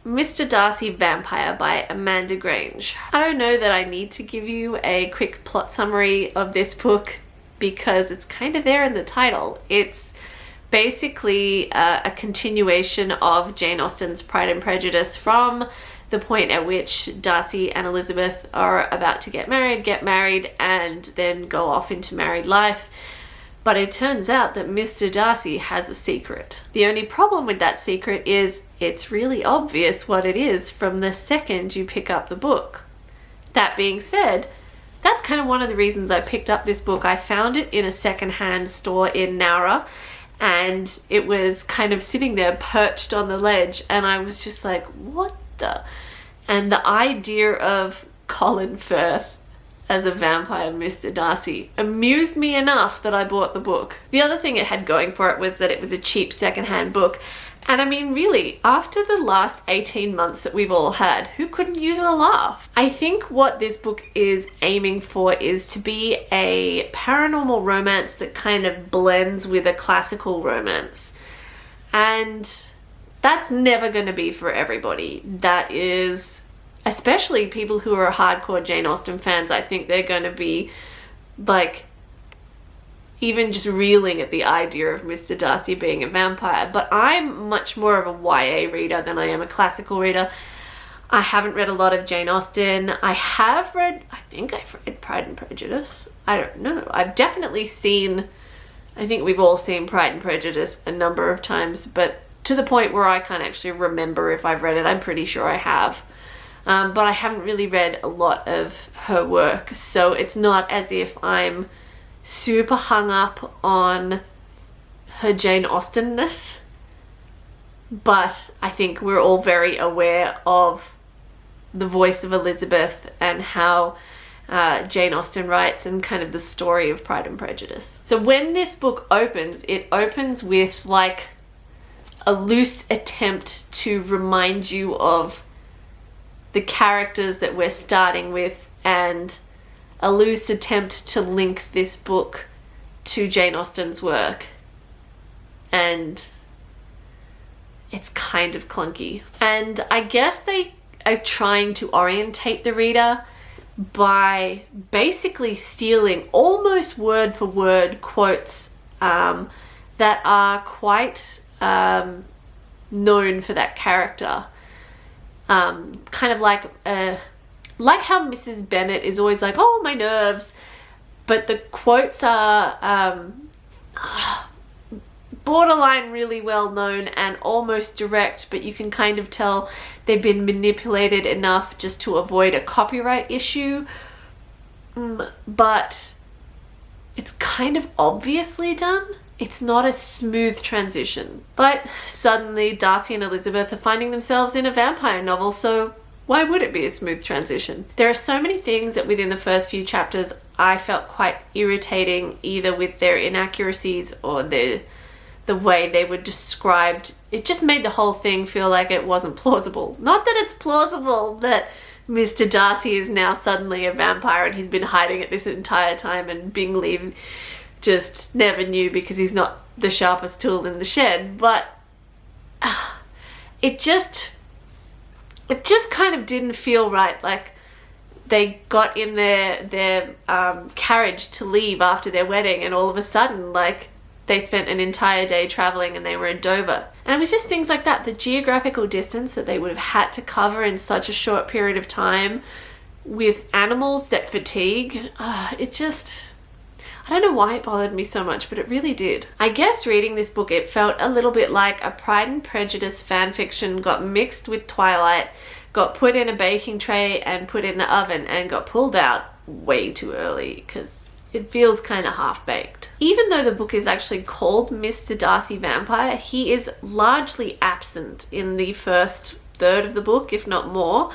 Mr. Darcy Vampyre by Amanda Grange. I don't know that I need to give you a quick plot summary of this book because it's kind of there in the title. It's basically a continuation of Jane Austen's Pride and Prejudice from the point at which Darcy and Elizabeth are about to get married, and then go off into married life. But it turns out that Mr. Darcy has a secret. The only problem with that secret is it's really obvious what it is from the second you pick up the book. That being said, that's kind of one of the reasons I picked up this book. I found it in a secondhand store in Nowra, and it was kind of sitting there perched on the ledge, and I was just like, what the? And the idea of Colin Firth as a vampire Mr. Darcy amused me enough that I bought the book. The other thing it had going for it was that it was a cheap secondhand book. And I mean, really, after the last 18 months that we've all had, who couldn't use a laugh? I think what this book is aiming for is to be a paranormal romance that kind of blends with a classical romance. And that's never going to be for everybody. That is, especially people who are hardcore Jane Austen fans, I think they're going to be like even just reeling at the idea of Mr. Darcy being a vampire. But I'm much more of a YA reader than I am a classical reader. I haven't read a lot of Jane Austen. I think I've read Pride and Prejudice. I don't know. I've definitely seen, I think we've all seen Pride and Prejudice a number of times, but to the point where I can't actually remember if I've read it. I'm pretty sure I have. But I haven't really read a lot of her work, so it's not as if I'm super hung up on her Jane Austen-ness. But I think we're all very aware of the voice of Elizabeth and how Jane Austen writes and kind of the story of Pride and Prejudice. So when this book opens, it opens with like a loose attempt to remind you of the characters that we're starting with, and a loose attempt to link this book to Jane Austen's work. And it's kind of clunky. And I guess they are trying to orientate the reader by basically stealing almost word for word quotes that are quite known for that character. Kind of like how Mrs. Bennet is always like, oh, my nerves, but the quotes are borderline really well known and almost direct, but you can kind of tell they've been manipulated enough just to avoid a copyright issue. But it's kind of obviously done. It's not a smooth transition. But suddenly Darcy and Elizabeth are finding themselves in a vampire novel, so why would it be a smooth transition? There are so many things that within the first few chapters I felt quite irritating, either with their inaccuracies or the way they were described. It just made the whole thing feel like it wasn't plausible. Not that it's plausible that Mr. Darcy is now suddenly a vampire and he's been hiding it this entire time, and Bingley just never knew because he's not the sharpest tool in the shed. But it just kind of didn't feel right. Like they got in their carriage to leave after their wedding, and all of a sudden, like, they spent an entire day traveling and they were in Dover. And it was just things like that. The geographical distance that they would have had to cover in such a short period of time with animals that fatigue. I don't know why it bothered me so much, but it really did. I guess reading this book, it felt a little bit like a Pride and Prejudice fanfiction got mixed with Twilight, got put in a baking tray and put in the oven, and got pulled out way too early because it feels kind of half-baked. Even though the book is actually called Mr. Darcy Vampire, he is largely absent in the first third of the book, if not more.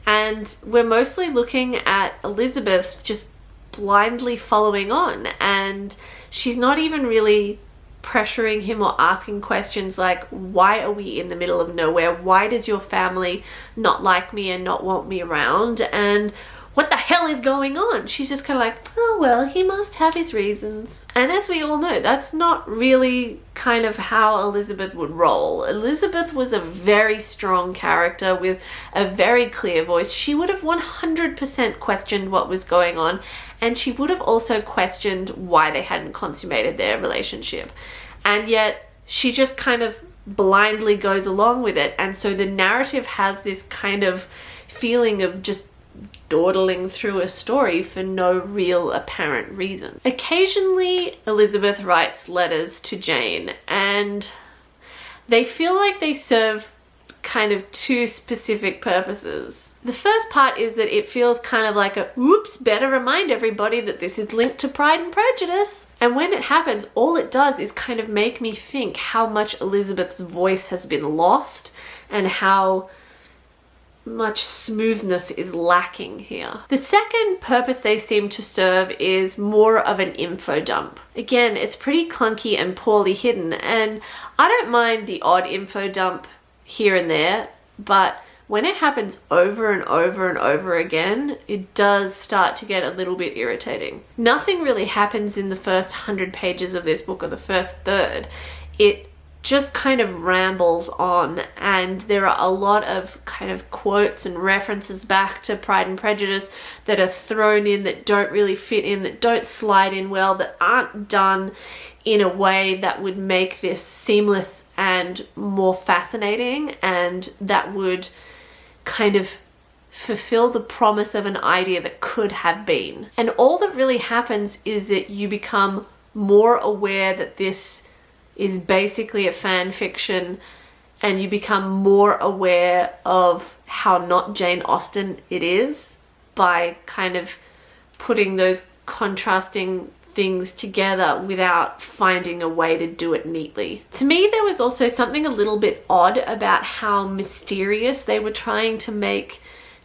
And we're mostly looking at Elizabeth just blindly following on, and she's not even really pressuring him or asking questions like, why are we in the middle of nowhere? Why does your family not like me and not want me around? And what the hell is going on? She's just kind of like, oh, well, he must have his reasons. And as we all know, that's not really kind of how Elizabeth would roll. Elizabeth was a very strong character with a very clear voice. She would have 100% questioned what was going on, and she would have also questioned why they hadn't consummated their relationship. And yet she just kind of blindly goes along with it. And so the narrative has this kind of feeling of just dawdling through a story for no real apparent reason. Occasionally, Elizabeth writes letters to Jane, and they feel like they serve kind of two specific purposes. The first part is that it feels kind of like a, oops, better remind everybody that this is linked to Pride and Prejudice. And when it happens, all it does is kind of make me think how much Elizabeth's voice has been lost and how much smoothness is lacking here. The second purpose they seem to serve is more of an info dump. Again, it's pretty clunky and poorly hidden, and I don't mind the odd info dump here and there, but when it happens over and over and over again, it does start to get a little bit irritating. Nothing really happens in the first 100 pages of this book, or the first third. It just kind of rambles on, and there are a lot of kind of quotes and references back to Pride and Prejudice that are thrown in that don't really fit in, that don't slide in well, that aren't done in a way that would make this seamless and more fascinating, and that would kind of fulfill the promise of an idea that could have been. And all that really happens is that you become more aware that this is basically a fan fiction, and you become more aware of how not Jane Austen it is by kind of putting those contrasting things together without finding a way to do it neatly. To me, there was also something a little bit odd about how mysterious they were trying to make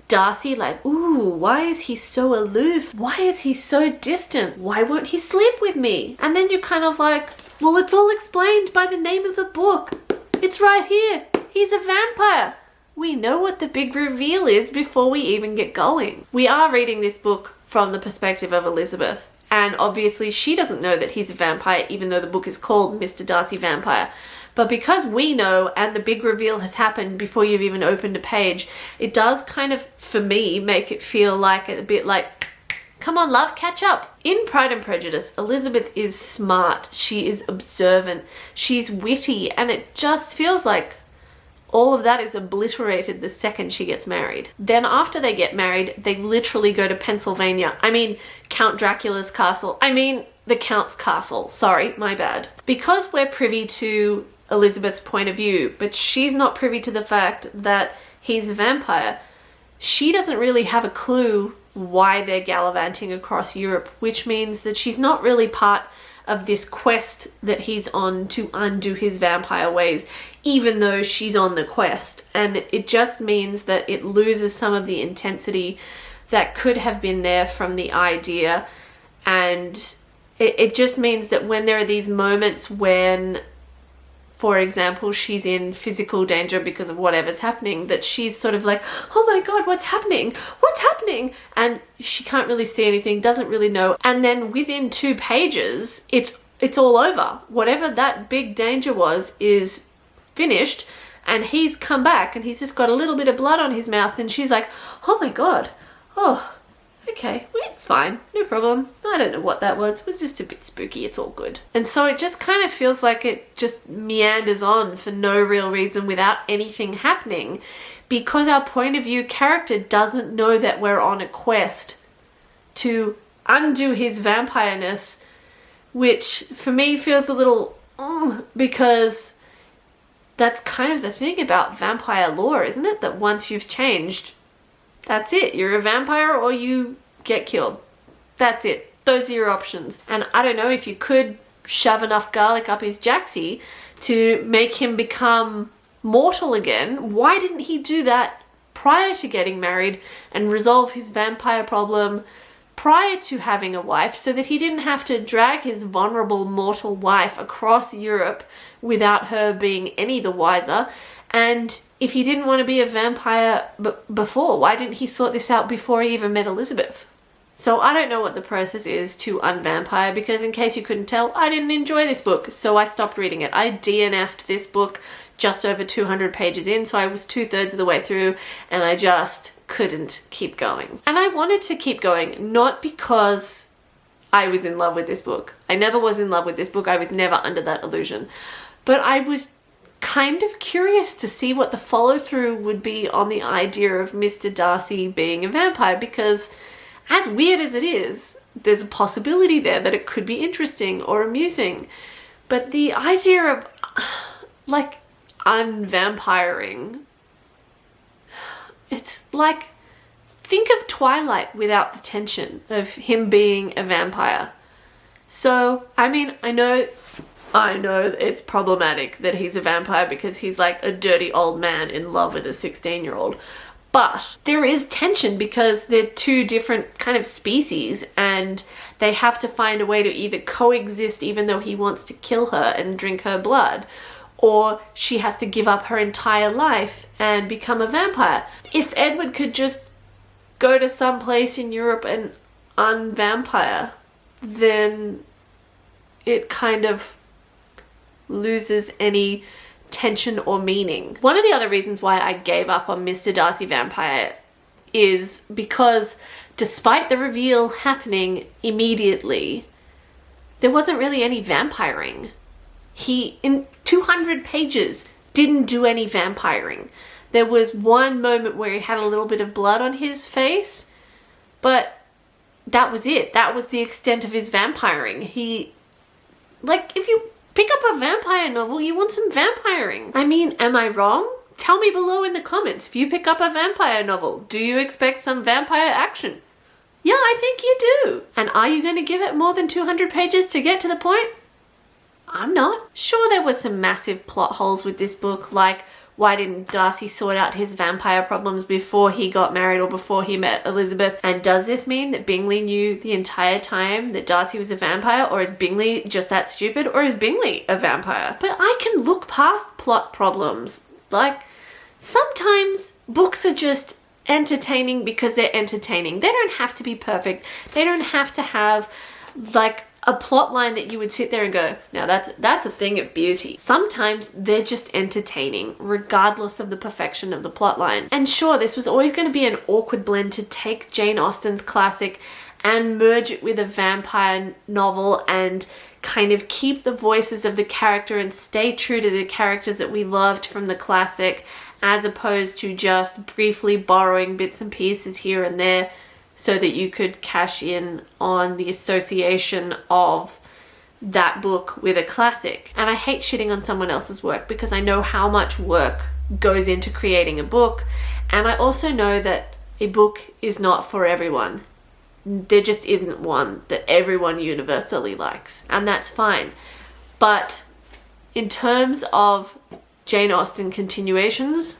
Darcy. Like, ooh, why is he so aloof? Why is he so distant? Why won't he sleep with me? And then you're kind of like, well, it's all explained by the name of the book. It's right here. He's a vampire. We know what the big reveal is before we even get going. We are reading this book from the perspective of Elizabeth, and obviously she doesn't know that he's a vampire, even though the book is called Mr. Darcy Vampire. But because we know, and the big reveal has happened before you've even opened a page, it does kind of, for me, make it feel like a bit like, come on, love, catch up. In Pride and Prejudice, Elizabeth is smart, she is observant, she's witty, and it just feels like all of that is obliterated the second she gets married. Then after they get married, they literally go to Pennsylvania. I mean, Count Dracula's castle. I mean, the Count's castle. Sorry, my bad. Because we're privy to Elizabeth's point of view, but she's not privy to the fact that he's a vampire, she doesn't really have a clue why they're gallivanting across Europe, which means that she's not really part of this quest that he's on to undo his vampire ways, even though she's on the quest. And it just means that it loses some of the intensity that could have been there from the idea. And it just means that when there are these moments when, for example, she's in physical danger because of whatever's happening, that she's sort of like, oh my God, what's happening? What's happening? And she can't really see anything, doesn't really know. And then within 2 pages, it's all over. Whatever that big danger was is finished, and he's come back and he's just got a little bit of blood on his mouth, and she's like, oh my God, oh, okay, well, it's fine, no problem. I don't know what that was. It was just a bit spooky. It's all good. And so it just kind of feels like it just meanders on for no real reason without anything happening, because our point of view character doesn't know that we're on a quest to undo his vampireness, which for me feels a little because that's kind of the thing about vampire lore, isn't it? That once you've changed, that's it. You're a vampire or you get killed. That's it. Those are your options. And I don't know if you could shove enough garlic up his jacksie to make him become mortal again. Why didn't he do that prior to getting married and resolve his vampire problem prior to having a wife, so that he didn't have to drag his vulnerable mortal wife across Europe without her being any the wiser, And if he didn't want to be a vampire before, why didn't he sort this out before he even met Elizabeth? So I don't know what the process is to unvampire, because in case you couldn't tell, I didn't enjoy this book, so I stopped reading it. I DNF'd this book just over 200 pages in, so I was 2/3 of the way through, and I just couldn't keep going. And I wanted to keep going, not because I was in love with this book. I never was in love with this book. I was never under that illusion. But I was kind of curious to see what the follow-through would be on the idea of Mr. Darcy being a vampire, because as weird as it is, there's a possibility there that it could be interesting or amusing. But the idea of, like, unvampiring, it's like, think of Twilight without the tension of him being a vampire. So, I mean, I know it's problematic that he's a vampire because he's like a dirty old man in love with a 16-year-old. But there is tension because they're two different kind of species, and they have to find a way to either coexist even though he wants to kill her and drink her blood, or she has to give up her entire life and become a vampire. If Edward could just go to some place in Europe and unvampire, then it kind of loses any tension or meaning. One of the other reasons why I gave up on Mr. Darcy Vampire is because despite the reveal happening immediately, there wasn't really any vampiring. He, in 200 pages, didn't do any vampiring. There was one moment where he had a little bit of blood on his face, but that was it. That was the extent of his vampiring. He, like, if you pick up a vampire novel, you want some vampiring. I mean, am I wrong? Tell me below in the comments. If you pick up a vampire novel, do you expect some vampire action? Yeah, I think you do. And are you going to give it more than 200 pages to get to the point? I'm not. Sure, there were some massive plot holes with this book, like why didn't Darcy sort out his vampire problems before he got married or before he met Elizabeth? And does this mean that Bingley knew the entire time that Darcy was a vampire? Or is Bingley just that stupid? Or is Bingley a vampire? But I can look past plot problems. Like, sometimes books are just entertaining because they're entertaining. They don't have to be perfect. They don't have to have, like, a plot line that you would sit there and go, now that's a thing of beauty. Sometimes they're just entertaining, regardless of the perfection of the plot line. And sure, this was always going to be an awkward blend to take Jane Austen's classic and merge it with a vampire novel and kind of keep the voices of the character and stay true to the characters that we loved from the classic, as opposed to just briefly borrowing bits and pieces here and there, so that you could cash in on the association of that book with a classic. And I hate shitting on someone else's work because I know how much work goes into creating a book, and I also know that a book is not for everyone. There just isn't one that everyone universally likes, and that's fine. But in terms of Jane Austen continuations,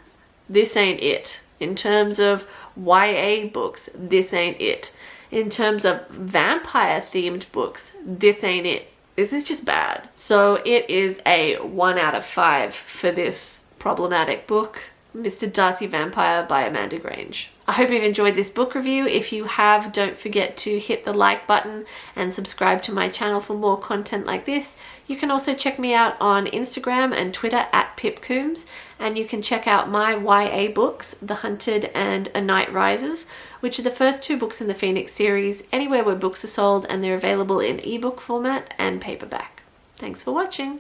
this ain't it. In terms of YA books, this ain't it. In terms of vampire themed books, this ain't it. This is just bad. So it is a 1 out of 5 for this problematic book, Mr. Darcy Vampire by Amanda Grange. I hope you've enjoyed this book review. If you have, don't forget to hit the like button and subscribe to my channel for more content like this. You can also check me out on Instagram and Twitter at @PipCoombs, and you can check out my YA books, The Hunted and A Night Rises, which are the first 2 books in the Phoenix series, anywhere where books are sold, and they're available in ebook format and paperback. Thanks for watching.